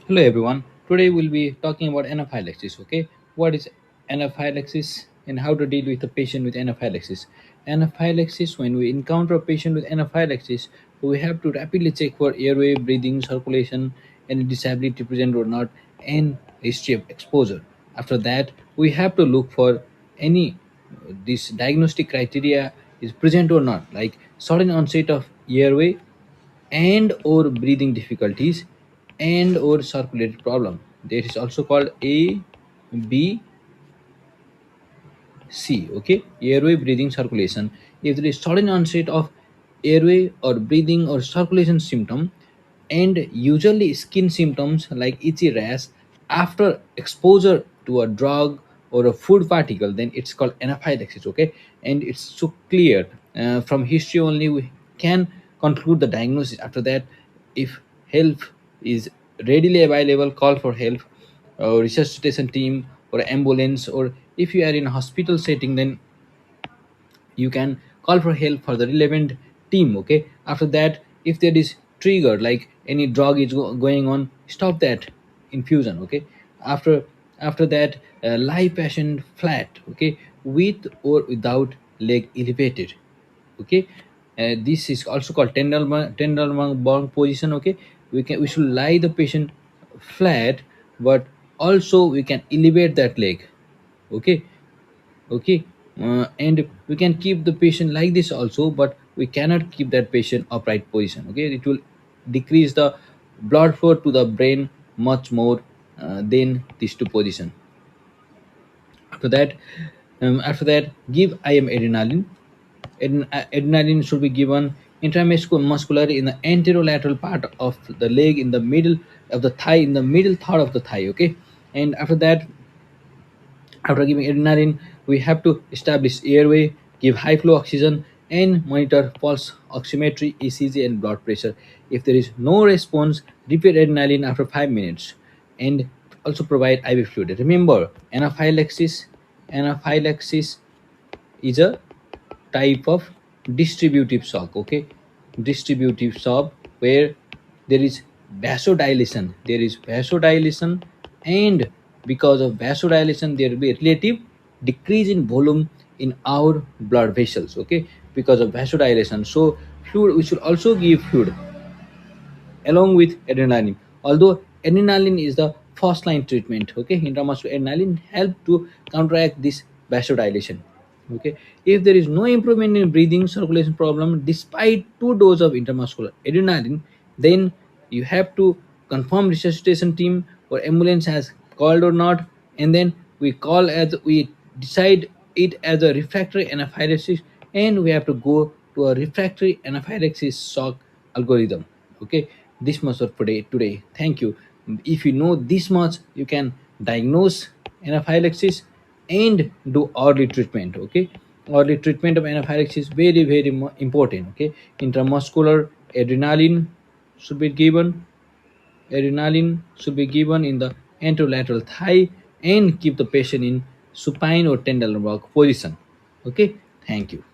Hello everyone. Today we'll be talking about anaphylaxis. Okay, what is anaphylaxis and how to deal with a patient with anaphylaxis? Anaphylaxis: when we encounter a patient with anaphylaxis, we have to rapidly check for airway, breathing, circulation, any disability present or not, and history of exposure. After that, we have to look for any this diagnostic criteria is present or not, like sudden onset of airway and or breathing difficulties and or circulatory problem. That is also called ABC. Okay, airway, breathing, circulation. If there is sudden onset of airway or breathing or circulation symptom, and usually skin symptoms like itchy rash after exposure to a drug or a food particle, then it's called anaphylaxis. Okay, and it's so clear from history only we can conclude the diagnosis. After that, if help is readily available, call for help or resuscitation team or ambulance, or if you are in a hospital setting, then you can call for help for the relevant team. Okay, after that, if there is trigger like any drug is going on, stop that infusion. Okay, after that, lie patient flat. Okay, with or without leg elevated. Okay, this is also called tender position. Okay, we should lie the patient flat, but also we can elevate that leg. Okay, okay, and we can keep the patient like this also, but we cannot keep that patient upright position. Okay, it will decrease the blood flow to the brain much more than these two position. After that, give IM adrenaline. Adrenaline should be given intramuscular in the anterolateral part of the leg, in the middle of the thigh, in the middle third of the thigh. Okay, and after that, after giving adrenaline, we have to establish airway, give high flow oxygen, and monitor pulse oximetry, ECG, and blood pressure. If there is no response, repeat adrenaline after 5 minutes, and also provide IV fluid. Remember, anaphylaxis is a type of distributive shock. Okay, distributive shock where there is vasodilation, and because of vasodilation there will be a relative decrease in volume in our blood vessels. Okay, because of vasodilation, so fluid, we should also give fluid along with adrenaline. Although adrenaline is the first line treatment, okay, intramuscular adrenaline help to counteract this vasodilation. Okay, if there is no improvement in breathing circulation problem despite two doses of intramuscular adrenaline, then you have to confirm resuscitation team or ambulance has called or not, and then we decide it as a refractory anaphylaxis, and we have to go to a refractory anaphylaxis shock algorithm. Okay, this much for today. Thank you. If you know this much, you can diagnose anaphylaxis and do early treatment. Okay, early treatment of anaphylaxis very important. Okay, intramuscular adrenaline should be given. Adrenaline should be given in the anterolateral thigh and keep the patient in supine or tender rock position. Okay, thank you.